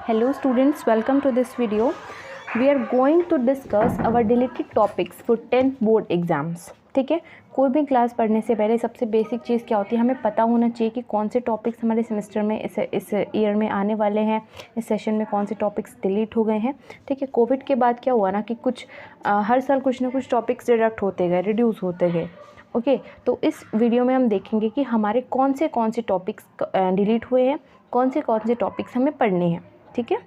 Hello students, welcome to this video. We are going to discuss our deleted topics for 10th board exams. ठीक है, कोई भी class पढ़ने से पहले सबसे बेसिक चीज़ क्या होती है, हमें पता होना चाहिए कि कौन से टॉपिक्स हमारे सेमेस्टर में इस ईयर में आने वाले हैं, इस सेशन में कौन से टॉपिक्स डिलीट हो गए हैं. ठीक है, कोविड के बाद क्या हुआ ना कि हर साल कुछ ना कुछ टॉपिक्स डिडक्ट होते गए, रिड्यूस होते गए. ओके, तो इस वीडियो में हम देखेंगे कि हमारे कौन से टॉपिक्स डिलीट हुए हैं, कौन से टॉपिक्स हमें पढ़ने हैं. ठीक है,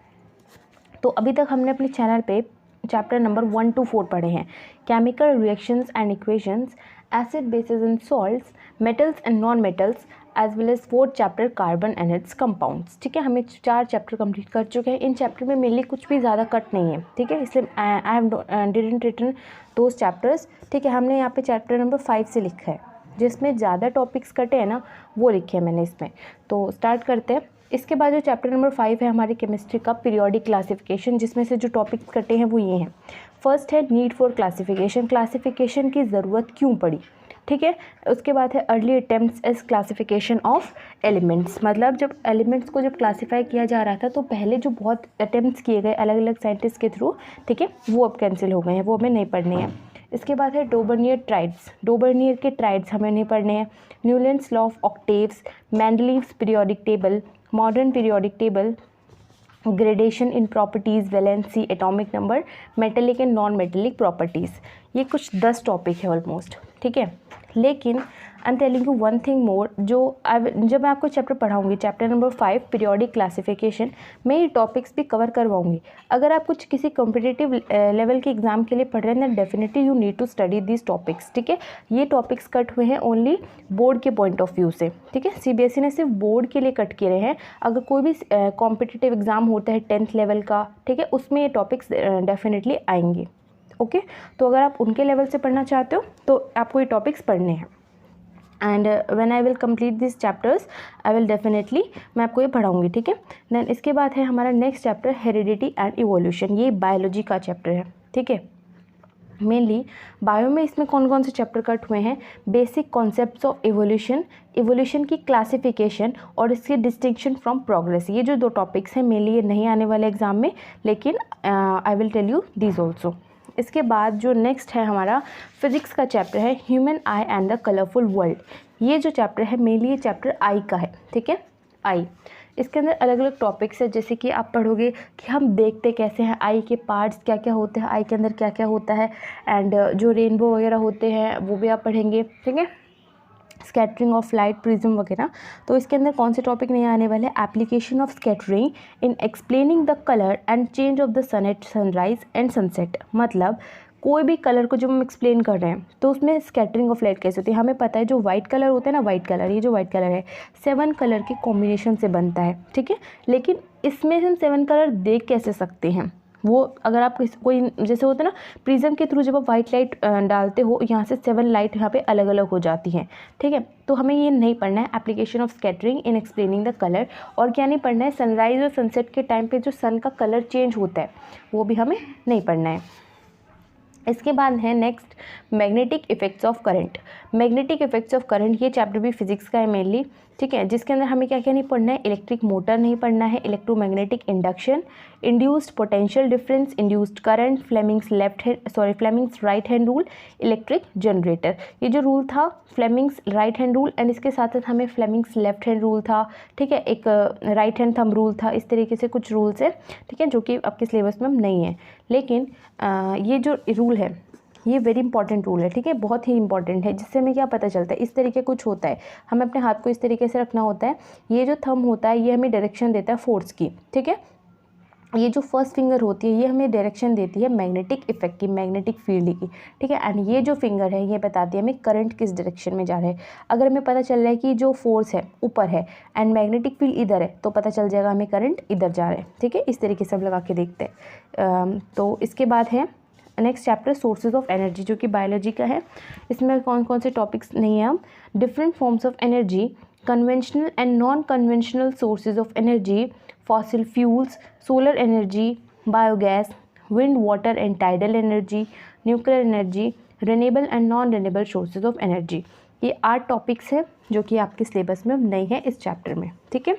तो अभी तक हमने अपने चैनल पे चैप्टर नंबर 1 to 4 पढ़े हैं. Chemical reactions and equations, acid bases and salts, metals and non metals, as well as 4th chapter carbon and its compounds. ठीक है, हमें 4 चैप्टर कंप्लीट कर चुके हैं. इन चैप्टर में मेनली कुछ भी ज़्यादा कट नहीं है. ठीक है, इसलिए I have didn't written those chapters. ठीक है, हमने यहाँ पे चैप्टर नंबर 5 से लिखा है, जिसमें ज़्यादा टॉपिक्स कटे हैं ना वो लिखे हैं मैंने इसमें. तो स्टार्ट करते हैं. इसके बाद जो चैप्टर नंबर 5 है हमारी केमिस्ट्री का पीरियोडिक क्लासिफिकेशन, जिसमें से जो टॉपिक्स कटे हैं वो ये हैं. फर्स्ट है नीड फॉर क्लासिफिकेशन, क्लासिफिकेशन की ज़रूरत क्यों पड़ी. ठीक है, उसके बाद है early attempts as classification of elements, मतलब जब एलिमेंट्स को क्लासीफाई किया जा रहा था तो पहले जो बहुत अटेम्प्ट्स किए गए अलग अलग साइंटिस्ट के थ्रू, ठीक है, वो अब कैंसिल हो गए हैं, वो हमें नहीं पढ़ने हैं. इसके बाद है डोबर्नियर ट्राइड्स, डोबर्नियर के ट्राइड्स हमें नहीं पढ़ने हैं. Newlands law of octaves, Mendeleev's periodic table, modern periodic table, gradation in properties, valency, atomic number, metallic and non metallic properties. ये कुछ 10 टॉपिक है ऑलमोस्ट. ठीक है, लेकिन I am telling you one thing more, जब मैं आपको चैप्टर पढ़ाऊंगी, चैप्टर नंबर 5 पीरियोडिक क्लासिफिकेशन, मैं ये टॉपिक्स भी कवर करवाऊंगी. अगर आप किसी कॉम्पिटिटिव लेवल के एग्जाम के लिए पढ़ रहे हैं then definitely you need to study this topics. ठीक है, ये टॉपिक्स कट हुए हैं ओनली बोर्ड के पॉइंट ऑफ व्यू से. ठीक है, CBSE ने सिर्फ बोर्ड के लिए कट किए हैं. अगर कोई भी कॉम्पिटिटिव एग्जाम होता है 10th लेवल का, ठीक है, उसमें ये टॉपिक्स डेफिनेटली आएंगे. ओके, तो अगर आप उनके लेवल से पढ़ना चाहते हो तो आपको ये टॉपिक्स पढ़ने हैं. And when I will complete this chapters I will definitely मैं आपको ये पढ़ाऊँगी. ठीक है, देन इसके बाद है हमारा next chapter heredity and evolution. ये बायोलॉजी का चैप्टर है. ठीक है, मेनली बायो में इसमें कौन से चैप्टर कट हुए हैं. Basic concepts of evolution, evolution की क्लासिफिकेशन और इसके डिस्टिंक्शन फ्रॉम प्रोग्रेस. ये जो 2 टॉपिक्स हैं मेनली ये नहीं आने वाले एग्जाम में, लेकिन I will tell you these also. इसके बाद जो नेक्स्ट है हमारा फिजिक्स का चैप्टर है human I and the colourful world. ये जो चैप्टर है मेनली ये चैप्टर आई का है. ठीक है, आई, इसके अंदर अलग अलग टॉपिक्स है, जैसे कि आप पढ़ोगे कि हम देखते कैसे हैं, आई के पार्ट्स क्या क्या होते हैं, आई के अंदर क्या क्या होता है, एंड जो रेनबो वगैरह होते हैं वो भी आप पढ़ेंगे. ठीक है, स्कैटरिंग ऑफ लाइट, प्रिज्म वगैरह. तो इसके अंदर कौन से टॉपिक नहीं आने वाले. Application of scattering in explaining the colour and change of the sun at sunrise and sunset. मतलब कोई भी कलर को जब हम एक्सप्लेन कर रहे हैं तो उसमें स्कैटरिंग ऑफ लाइट कैसे होती है. हमें पता है जो वाइट कलर होता है ना, वाइट कलर, ये जो वाइट कलर है 7 कलर के कॉम्बिनेशन से बनता है. ठीक है, लेकिन इसमें हम 7 कलर देख कैसे सकते हैं. वो अगर आप कोई जैसे होता है ना प्रिज्म के थ्रू जब आप वाइट लाइट डालते हो, यहाँ से 7 लाइट यहाँ पे अलग अलग हो जाती हैं. ठीक है, तो हमें ये नहीं पढ़ना है application of scattering in explaining the colour. और क्या नहीं पढ़ना है, सनराइज और सनसेट के टाइम पे जो सन का कलर चेंज होता है वो भी हमें नहीं पढ़ना है. इसके बाद है next magnetic effects of current. Magnetic effects of current ये चैप्टर भी फिजिक्स का है मेनली. ठीक है, जिसके अंदर हमें क्या क्या नहीं पढ़ना है. इलेक्ट्रिक मोटर नहीं पढ़ना है, electromagnetic induction, induced potential difference, induced current, Fleming's right hand rule, electric generator. ये जो रूल था Fleming's right hand rule, and इसके साथ साथ हमें फ्लेमिंग्स लेफ्ट हैंड रूल था. ठीक है, एक राइट हैंड थंब रूल था. इस तरीके से कुछ रूल्स है. ठीक है, जो कि आपके सिलेबस में नहीं है, लेकिन ये जो रूल है ये वेरी इंपॉर्टेंट रूल है. ठीक है, बहुत ही इंपॉर्टेंट है. जिससे हमें क्या पता चलता है, इस तरीके कुछ होता है, हमें अपने हाथ को इस तरीके से रखना होता है. ये जो थंब होता है ये हमें डायरेक्शन देता है फोर्स की. ठीक है, ये जो फर्स्ट फिंगर होती है ये हमें डायरेक्शन देती है मैग्नेटिक इफेक्ट की, मैग्नेटिक फील्ड की. ठीक है, एंड ये जो फिंगर है ये बताती है हमें करंट किस डायरेक्शन में जा रहा है. अगर हमें पता चल रहा है कि जो फोर्स है ऊपर है एंड मैग्नेटिक फील्ड इधर है तो पता चल जाएगा हमें करंट इधर जा रहा है. ठीक है, इस तरीके से हम लगा के देखते हैं. तो इसके बाद है next chapter sources of energy, जो कि बायोलॉजी का है. इसमें कौन से टॉपिक्स नहीं है. हम different forms of energy, conventional and non conventional sources of energy, fossil fuels, solar energy, biogas, wind water and tidal energy, nuclear energy, renewable and non renewable sources of energy. ये 8 topics है जो कि आपके syllabus में नहीं है इस chapter में. ठीक है,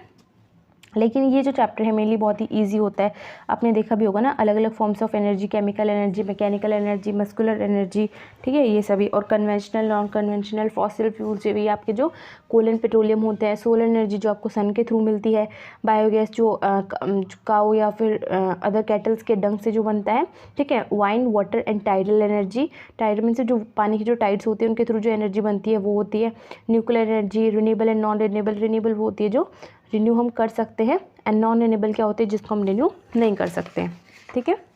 लेकिन ये जो चैप्टर है मेनली बहुत ही इजी होता है। आपने देखा भी होगा ना, अलग अलग forms of energy, chemical energy, mechanical energy, muscular energy, ठीक है, ये सभी, और conventional, non conventional, fossil fuels, ये भी आपके जो कोल एंड पेट्रोलियम होते हैं, सोलर एनर्जी जो आपको सन के थ्रू मिलती है, बायोगैस जो काऊ या फिर अदर कैटल्स के डंग से जो बनता है, ठीक है, wine, water and tidal energy, tidal mean से जो पानी की जो टाइड्स होती है उनके थ्रू जो एनर्जी बनती है वो होती है, nuclear energy, renewable and non renewable, renewable वो होती है जो रिन्यू हम कर सकते हैं, एंड नॉन रिन्यूएबल क्या होते हैं जिसको हम रिन्यू नहीं कर सकते हैं, ठीक है।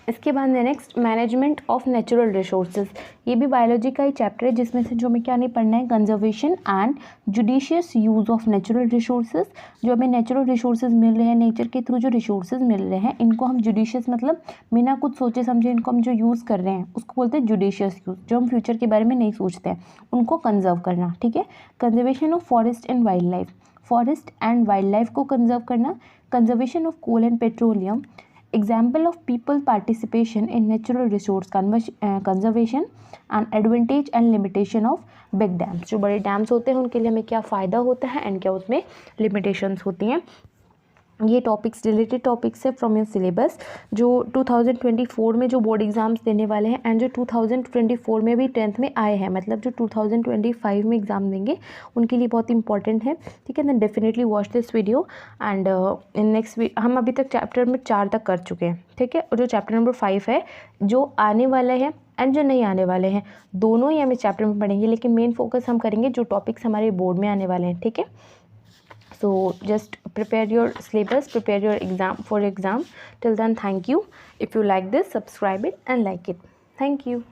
इसके बाद next management of natural resources, ये भी बायोलॉजी का ही चैप्टर है जिसमें से जो हमें क्या नहीं पढ़ना है, conservation and judicious use of natural resources. जो हमें नेचुरल रिसोर्सेज मिल रहे हैं, नेचर के थ्रू जो रिसोर्सेज मिल रहे हैं, इनको हम जुडिशियस मतलब बिना कुछ सोचे समझे इनको हम जो यूज़ कर रहे हैं उसको बोलते हैं जुडिशियस यूज़। जो हम फ्यूचर के बारे में नहीं सोचते हैं उनको कंजर्व करना, ठीक है। Conservation of forest and wildlife, forest and wildlife को कंजर्व करना। Conservation of coal and petroleum, example of people participation in natural resource conservation and advantage and limitation of big dams। जो बड़े dams होते हैं उनके लिए हमें क्या फ़ायदा होता है एंड क्या उसमें लिमिटेशंस होती हैं। ये टॉपिक्स रिलेटेड टॉपिक्स है फ्रॉम योर सिलेबस, जो 2024 में जो बोर्ड एग्जाम्स देने वाले हैं एंड जो 2024 में भी 10th में आए हैं, मतलब जो 2025 में एग्ज़ाम देंगे उनके लिए बहुत इंपॉर्टेंट है, ठीक है। Then definitely watch this video and in next हम अभी तक चैप्टर में 4 तक कर चुके हैं, ठीक है। और जो चैप्टर नंबर 5 है जो आने वाला है एंड जो नहीं आने वाले हैं, दोनों ही हम इस चैप्टर में पढ़ेंगे, लेकिन मेन फोकस हम करेंगे जो टॉपिक्स हमारे बोर्ड में आने वाले हैं, ठीक है। So just prepare your syllabus, prepare your exam for exam. Till then, thank you. If you like this, subscribe it and like it. Thank you.